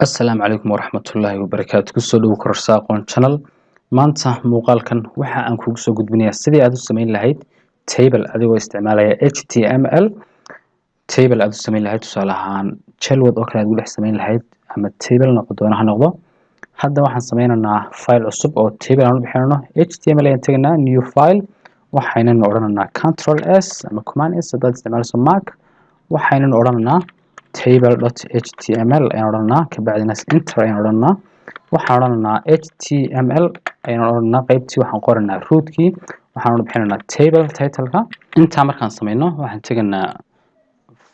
Assalaamu calaykum waraxmatullaahi wabarakaatu. Kusoo dhawow kororsa aqoon channel. Maanta muuqaalkan waxa aan kugu soo gudbinayaa sidii aad u samayn lahayd table adigoo isticmaalaya HTML. Table aad u samayn lahayd tusaale ahaan Chelword oo kale aad ugu dhex samayn lahayd ama table noqon doona ha noqdo. Hadda waxaan sameynaynaa file cusub oo table aan u bixinayno. HTML ayaan tegaynaa new file. Waxaynan odhanaynaa Control S ama Command S haddaad isticmaalayso Mac. waxaynan odhanaynaa table.html ayaan odhanaynaa kabacdina enter ayaan odhanaynaa waxaan odhanaynaa html ayaan odhanaynaa qaybtii waxaan qoranaa rootkii waxaan u bixinaynaa table title-ka intaa markaan sameyno waxaan tegaynaa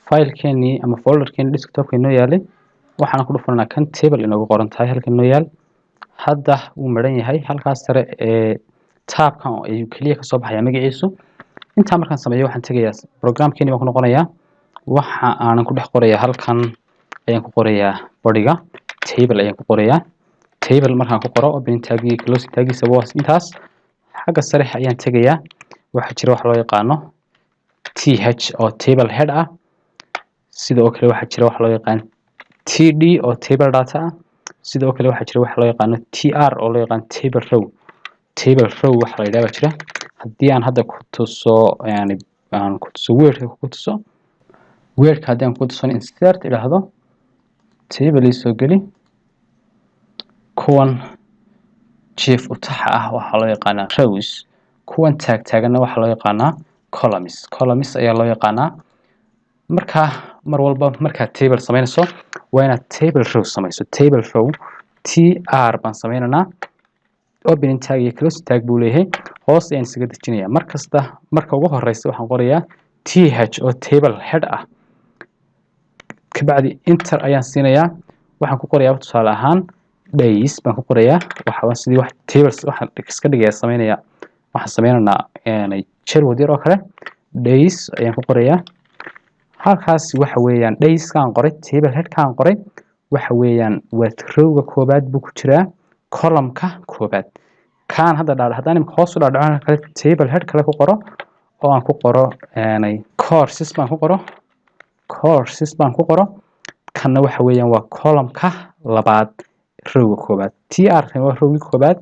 file-keenii ama folder-keenii desktop-ka inoo yaalay waxaan ku dhufanaynaa kan table inoogu qoran tahay halkan inoo yaal hadda wuu maran yahay halkaas sare ee tab-kan ayuu kaliya ka soo baxayaa magaciisu intaa markaan sameeyo waxaan tegayaa program-keenii baan ku noqonayaa waxa aan ku dhex qorayaa halkan ayaan ku qorayaa body-ga table ayaan ku qorayaa table markaan ku qoro opening tag-gi closing tag-giisa waa intaas xagga sare ayaan tegayaa waxa jira wax loo yaqaano th oo table head ah sidoo kale waxa jira wax loo yaqaan td oo table data ah sidoo kale waxa jira wax loo yaqaano tr oo loo yaqaan table row waxa la yiraahdaa jira haddii aan hadda ku tuso aan ku tuso weerka haddii aan ku tuso insert idhaahdo table isoo geli kuwan chief utaxa ah waxa loo yaqaanaa rows kuwan taagana waxa loo yaqaanaa columns ayaa loo yaqaanaa mar walba markaad table samaynayso waa inaad table row samayso table row tr baan sameynaynaa opening tag iyo closing tag buu leeyahay hoos ayaan isaga dejinayaa marka ugu horeysa waxaan qorayaa th oo table head ah kabacdi enter ayaan siinayaa waxaan ku qorayaa tusaale ahaan days baan ku qorayaa waxa sidii wax tables waxaan iska dhigaya sameynaya waxaan sameynaynaa Chelword yar oo kale days ayaan ku qorayaa halkaas waxa weeyaan days kaan qoray table head kaan qoray waxa weeyaan waa row-ga koobaad buu ku jiraa column-ka koobaad kaan hadda haddaan imika hoos u dhaadhaco kale table head kale ku qoro oo aan ku qoro courses baan ku qoro kanna waxa weeyaan waa column-ka labaad row-ga koobaad tr kan waa row-gii koobaad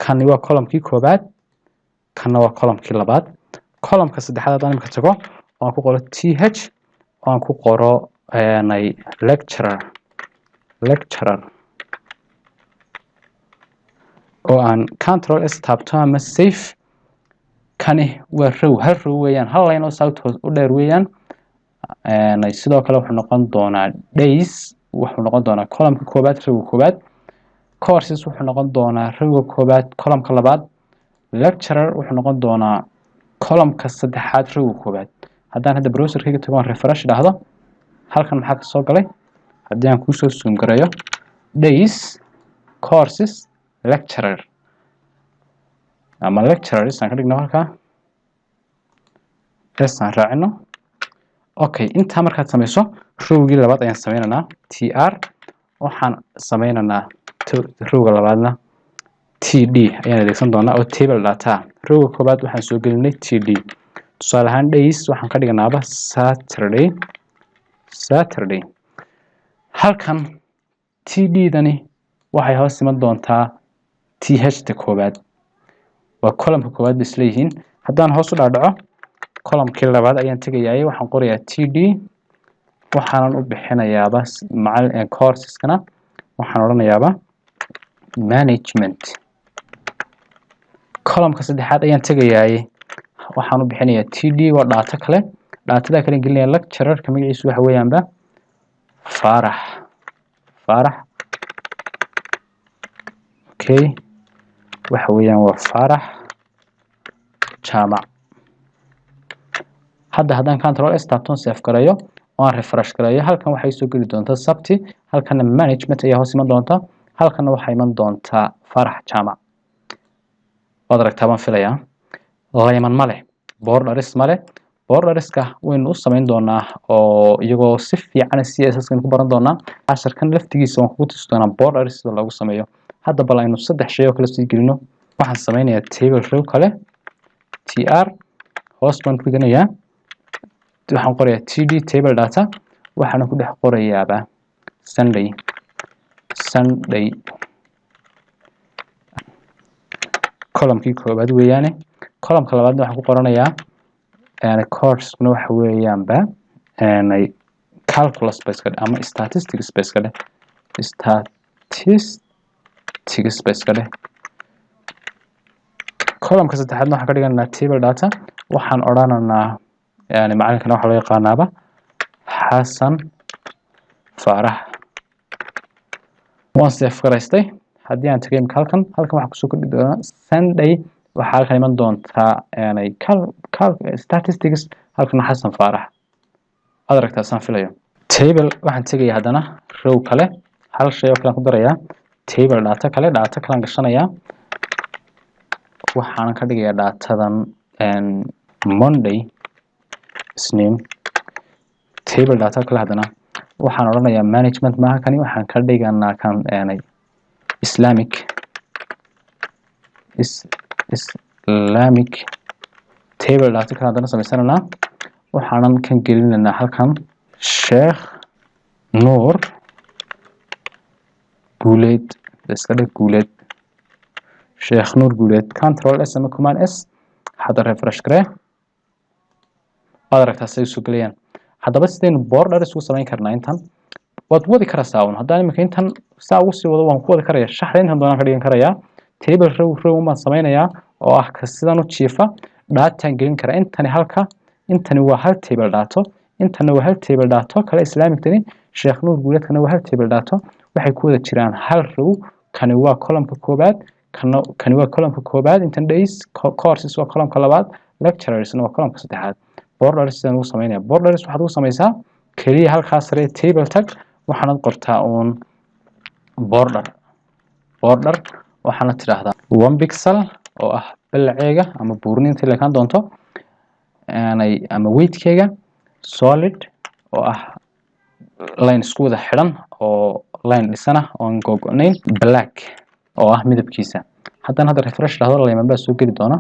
kanni waa column-kii koobaad kanna waa column-kii labaad column-ka saddexaad haddaan imika tago oo aan ku qoro th oo aan ku qoro lecturer oo aan control s taabto ama save kani waa hal row weeyaan hal line oo south u dheer weeyaan sidoo kale wuxuu noqon doonaa days wuxuu noqon doonaa column-ka koobaad row-ga koobaad courses wuxuu noqon doonaa row-ga koobaad column-ka labaad lecturer wuxuu noqon doonaa column-ka saddexaad row-ga koobaad haddaan hadda browser-kayga tago aan refresh dhahdo halkan maxaa ka soo galay haddii aan kusoo zoom gareeyo days courses lecturer ama lecturers aan ka dhigno halkaa aan raacino okay intaa markaad samayso row-gii labaad ayaan sameynaynaa tr waxaan sameynaynaa row-ga labaadna td ayaan adeegsan doonaa oo table data row-ga koobaad waxaan soo gelinay td tusaale ahaan days waxaan ka dhiganaaba saturday halkan td-dani waxay hoos iman doontaa th-ta koobaad waa column-ka koobaad bay isleeyihiin haddaan hoos u dhaadhaco column-kii labaad ayaan tegayaa waxaan qorayaa td waxaanan u bixinayaaba courses-kana waxaan odhanayaaba management column-ka saddexaad ayaan tegayaa waxaan u bixinayaa td waa data kale datada kale gelinaya lecturer-ka magaciisu waxa weeyaanba farax okay waxa weeyaan waa farax jaamac haddaan control s taabtoon save gareeyo oo aan refresh gareeyo halkan waxay soo geli doontaa sabti halkanna management ayaa hoos iman doonta halkanna waxaa iman doontaa farax jaamac waad aragtaa baan filayaa layman male borderiska waynu u samayn doonaa oo iyagoo si fiican css-kan ku baran doonaa casharkan laftigiisa waan kugu tusi doonaa borders sida loogu sameeyo hadda bal aynu 3 shay oo kale sii gelino waxaan sameynayaa table row kale tr hoos baan ku dhiganayaa waxaan qorayaa td table data waxaan ku dhex qorayaaba Sunday Sunday column-kii koobaad weeyaane column-ka labaadna waxaan ku qoranayaa course-kuna waxa weeyaanba calculus base ka ama statistics base ka dheh statistics base ka dheh column-ka saddexaadna waxaan ka dhiganaa table data waxaan odhanaynaa macalinkana waxa loo yaqaanaaba xasan faarax waan save garaystay haddii aan tagay halkan waxaan kusoo kordhi doonaa Sunday waxaa halkan iman doontaa statistics halkan xasan faarax aad aragtaa saan filayo table waxaan tagayaa haddana row kale hal shay oo kale ku darayaa table data kale aan gashanayaa waxaan ka dhigayaa datadan Monday isniin table data kale haddana waxaan odhanayaa management maaha kani waxaan ka dhiganaa kan Islamic table data kale haddana samaysananaa waxaanan kan gelinaynaa halkan Sheekh Nuur Guuleed iska dhig Guuleed Sheekh Nuur Guuleed control s ama command s hadda refresh garee aad aragtaa say soo galayaan haddaba sidaynu border isugu samayn karnaa intan waad wadi karaysaa haddaan imika intan saa ugu sii wado waan ku wadi karayaa shaxda intan doonaan ka dhigan karayaa table row baan samaynayaa oo ah ka sidan u jiifa daataan gelin karaa intani waa hal table dato intana waa hal table dato kale Islaamigtani Sheekh Nuur Guuleedkana waa hal table dato waxay ku wada jiraan hal row kani waa column-ka koobaad kani waa column-ka koobaad intan days courses waa column-ka labaad lecturers waa column-ka saddexaad borders sidaan ugu sameynaya borders waxaad ugu sameysaa kaliya halkaas sare table tag waxaanad qortaa uun border waxaana tidhaahdaa 1 pixel oo ah balaceega ama buurniinta leekan doonto ama weight-keega solid oo ah line isku wada xidhan oo line dhisana oon gogo'nayn black oo ah midabkiisa hadda refresh dhahdo layman baa soo geli doona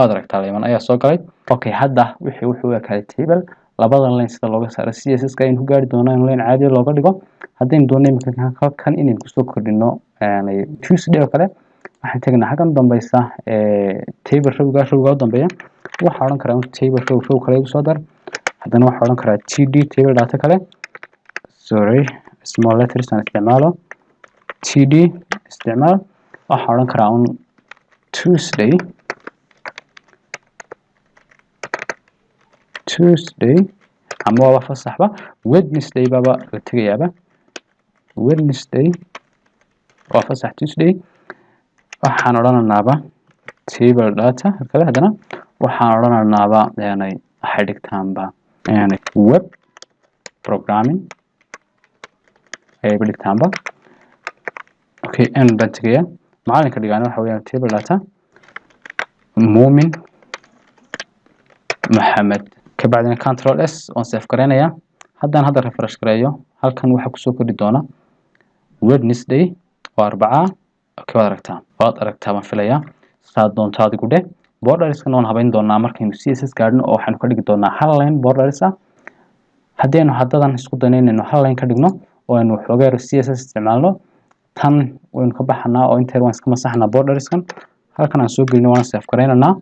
aad aragtaa layman ayaa soo galay okay hadda wuxuu ekaaday table labadan line sida looga saaro CSS ka inuu gaari doona in line caadi looga dhigo haddaynu doonay halkan inaynu kusoo kordhino Tuesday oo kale waxaan tagnaa halkan dambaysa table row u dambeeya waxaan odhan karaa table row kale igu soo dar haddana waxaan odhan karaa td table data kale sorry small letters aan isticmaalo td isticmaal waxaan odhan karaa Tuesday ama waa fasaxba Wednesday baba la tagayaaba Wednesday waa fasax Tuesday waxaan odhanaynaa table data kale haddana waxaan odhanaynaa waxay dhigtaanba web programming ayay dhigtaanba okay and baan tagayaa macalinka dhigaana waxa weeyaan table data Muumin Maxamed kabacdina control s on save gareynaya hadda refresh gareeyo halkan waxa kusoo kordhi doona Wednesday waa Arbaca okay waad aragtaa baan filayaa saad doonto adigu dheh borders-kana waan habayn doonaa markaynu CSS gaadhno oo waxaanu ka dhigi doonaa hal line borders ah haddaynu haddadan isku daynayno hal line ka dhigno oo aynu xogeero CSS isticmaalno tan waynu ka baxanaa oo inteer waan iska masaxnaa borders-kan halkan aan soo gelino waan save gareynaynaa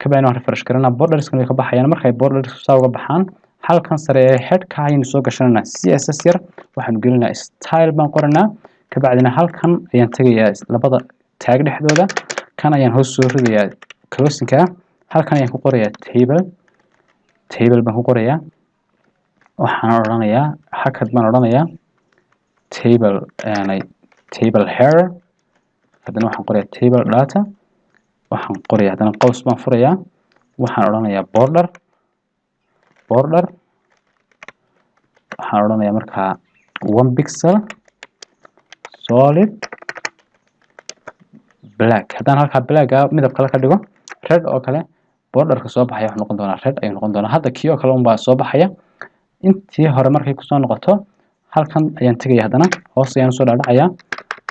kabacdina waan refresh gareynaa borders-kan way ka baxayaan markay borders saa uga baxaan halkan sare ee head-ka ayaynu soo gashananaa CSS yar waxaanu gelinaa style baan qoranaa kabacdina halkan ayaan tagayaa labada tag dhexdooda kan ayaan hoos soo ridayaa closing-ka halkan ayaan ku qorayaa table baan ku qorayaa waxaan odhanayaa hakad baan odhanayaa table header haddana waxaan qorayaa table data waxaan qorayaa haddana qows baan furayaa waxaan odhanayaa border waxaan odhanayaa markaa 1 pixel solid black haddaan halkaa black midab kale ka dhigo red oo kale borderka soo baxaya wuxuu noqon doonaa red ayuu noqon doonaa hadda kii oo kale unbaa soo baxaya intii hore markay kusoo noqoto halkan ayaan tegaya haddana hoos ayaan usoo dhaadhacayaa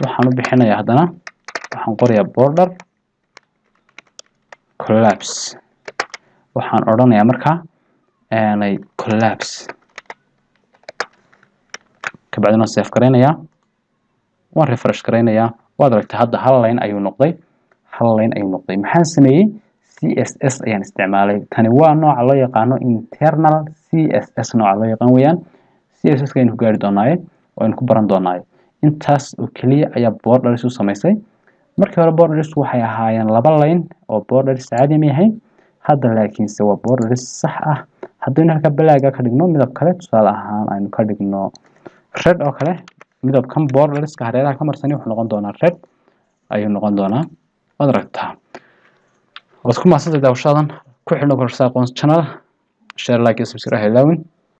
waxaan u bixinayaa haddana waxaan qorayaa border collapse waxaan odhanayaa markaa collapse kabacdina save gareynayaa waan refresh gareynayaa waad aragtay hadda hal line ayuu noqday maxaan sameeyey CSS ayaan isticmaalay tani waa nooca loo yaqaano internal CSS nooca loo yaqaan weeyaan CSS aynu ku gaari doonaaye oo aynu ku baran doonaaye intaas oo kaliya ayaa borders u samaysay markii hore borders waxay ahaayeen laba line oo borders caadi ma yahay hadda laakiinse waa borders sax ah haddaynu halka balaaga ka dhigno midab kale tusaale ahaan aynu ka dhigno red oo kale midabkan borderska hareeraha ka marsan wuxuu noqon doonaa red ayuu noqon doonaa waad aragtaa waad ku mahadsantahay daawashadan ku xidhno korsa aqoon channel share like iyo subscribe helawin